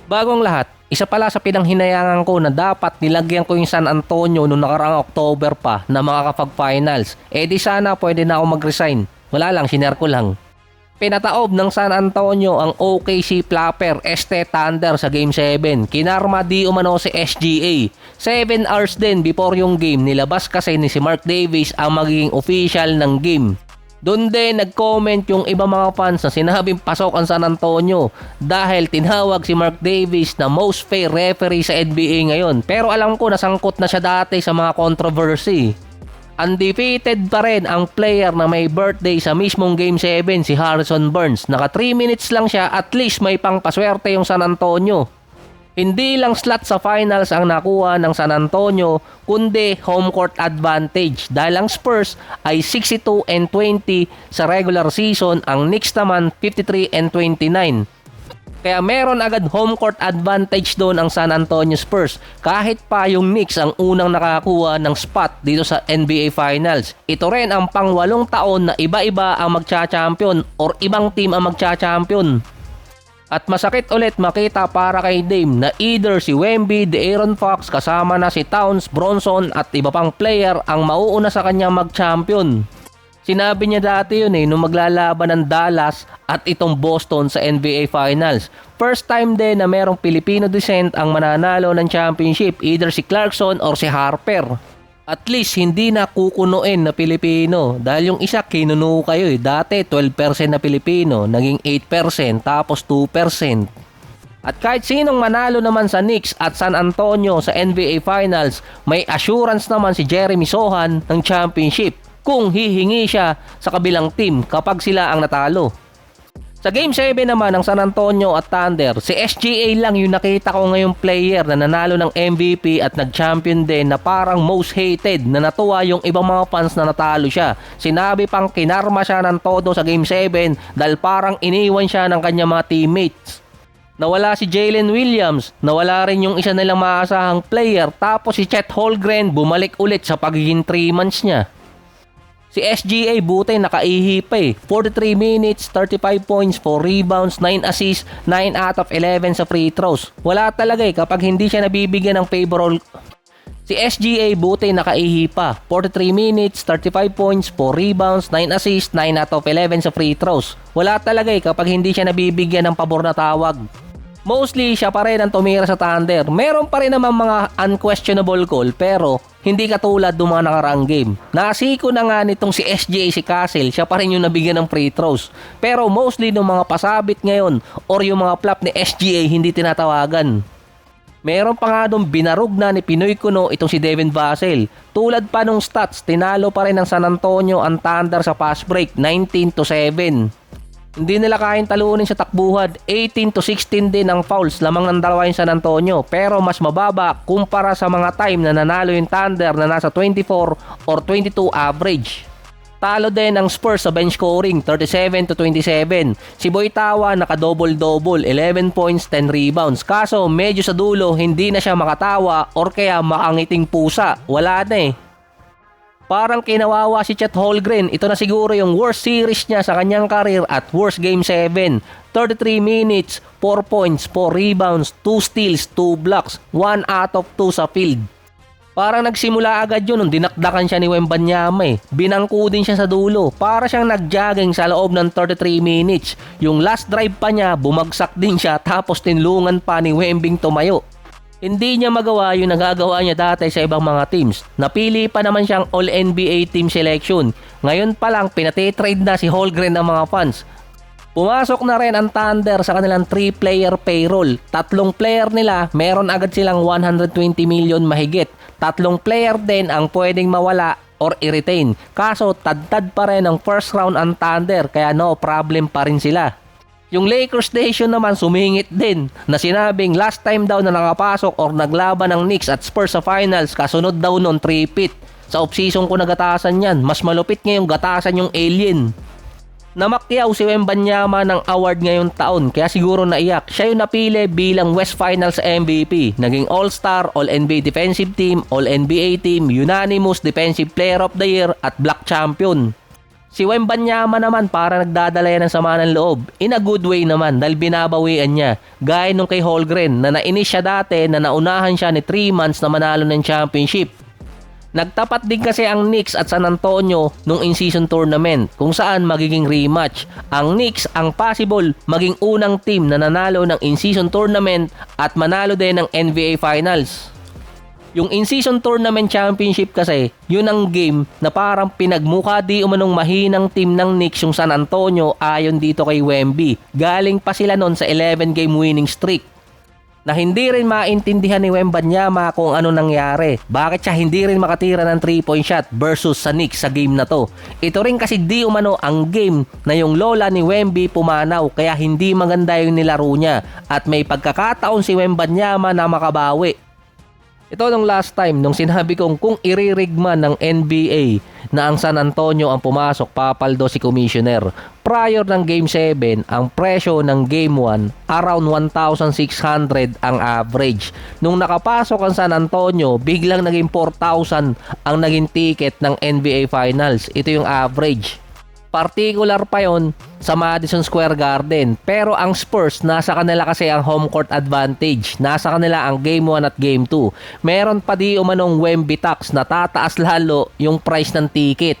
Bagong lahat, isa pala sa pinanghinayangan ko na dapat nilagyan ko yung San Antonio noong nakaraang October pa na makakapag-finals. Eh di sana pwede na ako mag-resign. Wala lang, shinare ko lang. Pinataob ng San Antonio ang OKC Flapper Este Thunder sa Game 7. Kinarma di umano si SGA. 7 hours din before yung game, nilabas kasi ni si Mark Davis ang magiging official ng game. Doon din nag-comment yung iba mga fans na sinabing pasok ang San Antonio dahil tinawag si Mark Davis na most fair referee sa NBA ngayon. Pero alam ko nasangkot na siya dati sa mga controversy. Undefeated pa rin ang player na may birthday sa mismong Game 7, si Harrison Barnes. Naka 3 minutes lang siya, at least may pangpaswerte yung San Antonio. Hindi lang slot sa finals ang nakuha ng San Antonio, kundi home court advantage dahil ang Spurs ay 62-20 sa regular season, ang Knicks naman 53-29. Kaya meron agad home court advantage doon ang San Antonio Spurs, kahit pa yung Knicks ang unang nakakuha ng spot dito sa NBA Finals. Ito rin ang pang-8 taon na iba-iba ang magcha-champion or ibang team ang magcha-champion. At masakit ulit makita para kay Dame na either si Wemby, De'Aaron Fox kasama na si Towns, Bronson at iba pang player ang mauuna sa kanya mag-champion. Sinabi niya dati yun nung maglalaban ng Dallas at itong Boston sa NBA Finals. First time din na merong Filipino descent ang mananalo ng championship, either si Clarkson or si Harper. At least hindi na kukunuin na Pilipino dahil yung isa kinuno kayo Dati 12% na Pilipino, naging 8% tapos 2%. At kahit sinong manalo naman sa Knicks at San Antonio sa NBA Finals, may assurance naman si Jeremy Sohan ng championship kung hihingi siya sa kabilang team kapag sila ang natalo. Sa Game 7 naman ng San Antonio at Thunder, si SGA lang yung nakita ko ngayong player na nanalo ng MVP at nag-champion din na parang most hated, na natuwa yung ibang mga fans na natalo siya. Sinabi pang kinarma siya ng todo sa Game 7 dahil parang iniwan siya ng kanyang mga teammates. Nawala si Jalen Williams, nawala rin yung isa nilang maasahang player, tapos si Chet Holmgren bumalik ulit sa pagiging 3 months niya. Si SGA buti nakaihi pa 43 minutes, 35 points, 4 rebounds, 9 assists, 9 out of 11 sa free throws. Wala talaga kapag hindi siya nabibigyan ng favorable. Si SGA buti nakaihi pa. 43 minutes, 35 points, 4 rebounds, 9 assists, 9 out of 11 sa free throws. Wala talaga kapag hindi siya nabibigyan ng pabor na tawag. Mostly siya pa rin ang tumira sa Thunder. Meron pa rin naman mga unquestionable call pero hindi katulad ng mga nakaraang game. Nasiko na nga nitong si SGA si Castle, siya pa rin yung nabigyan ng free throws. Pero mostly ng mga pasabit ngayon or yung mga flop ni SGA hindi tinatawagan. Meron pa nga doon binarog na ni Pinoy Kuno itong si Devin Vassell. Tulad pa nung stats, tinalo pa rin ng San Antonio ang Thunder sa fast break, 19-7. Hindi nila kayang talunin sa takbuhan, 18-16 din ang fouls lamang ng dalawa yung San Antonio, pero mas mababa kumpara sa mga time na nanalo yung Thunder na nasa 24 or 22 average. Talo din ang Spurs sa bench scoring, 37-27. Si Boy Tawa naka-double-double, 11 points, 10 rebounds. Kaso medyo sa dulo hindi na siya makatawa or kaya makangiting pusa, wala na Parang kinawawa si Chet Holmgren. Ito na siguro yung worst series niya sa kanyang career at worst Game 7. 33 minutes, 4 points, 4 rebounds, 2 steals, 2 blocks, 1 out of 2 sa field. Parang nagsimula agad yun nung dinakdakan siya ni Wembanyama Binangko din siya sa dulo. Para siyang nag-jogging sa loob ng 33 minutes. Yung last drive pa niya, bumagsak din siya tapos tinlungan pa ni Wembing tumayo. Hindi niya magawa yung nagagawa niya dati sa ibang mga teams. Napili pa naman siyang All-NBA team selection. Ngayon pa lang pinatitrade na si Holmgren ng mga fans. Pumasok na rin ang Thunder sa kanilang 3-player payroll. 3 player nila, meron agad silang 120 million mahigit. 3 player din ang pwedeng mawala or i-retain. Kaso tad-tad pa rin ang first round ang Thunder, kaya no problem pa rin sila. Yung Lakers Nation naman sumingit din na sinabing last time daw na nakapasok or naglaban ng Knicks at Spurs sa finals, kasunod daw nun 3-peat. Sa off-season ko nagatasan yan, mas malupit ngayong gatasan yung alien. Namakyaw si Wembanyama ng award ngayong taon kaya siguro naiyak. Siya yung napili bilang West Finals MVP. Naging All-Star, All-NBA Defensive Team, All-NBA Team, Unanimous Defensive Player of the Year at Block Champion. Si Wembanyama naman para nagdadala yan ng sama ng loob. In a good way naman dahil binabawian niya. Gaya nung kay Holmgren na nainis siya dati na naunahan siya ni 3 months na manalo ng championship. Nagtapat din kasi ang Knicks at San Antonio nung in-season tournament kung saan magiging rematch. Ang Knicks ang possible maging unang team na nanalo ng in-season tournament at manalo din ng NBA Finals. Yung in-season tournament championship kasi, yun ang game na parang pinagmukha di umanong mahinang team ng Knicks yung San Antonio ayon dito kay Wemby. Galing pa sila nun sa 11-game winning streak. Na hindi rin maintindihan ni Wembanyama kung ano nangyari. Bakit siya hindi rin makatira ng 3-point shot versus sa Knicks sa game na to. Ito rin kasi di umano ang game na yung lola ni Wemby pumanaw kaya hindi maganda yung nilaro niya. At may pagkakataon si Wembanyama na makabawi. Ito nung last time, nung sinabi kong kung iririgman ng NBA na ang San Antonio ang pumasok, papaldo si Commissioner. Prior ng Game 7, ang presyo ng Game 1, around 1,600 ang average. Nung nakapasok ang San Antonio, biglang naging 4,000 ang naging ticket ng NBA Finals. Ito yung average. Particular pa yon sa Madison Square Garden. Pero ang Spurs, nasa kanila kasi ang home court advantage. Nasa kanila ang Game 1 at Game 2. Meron pa di umanong Wemby tax na tataas lalo yung price ng ticket.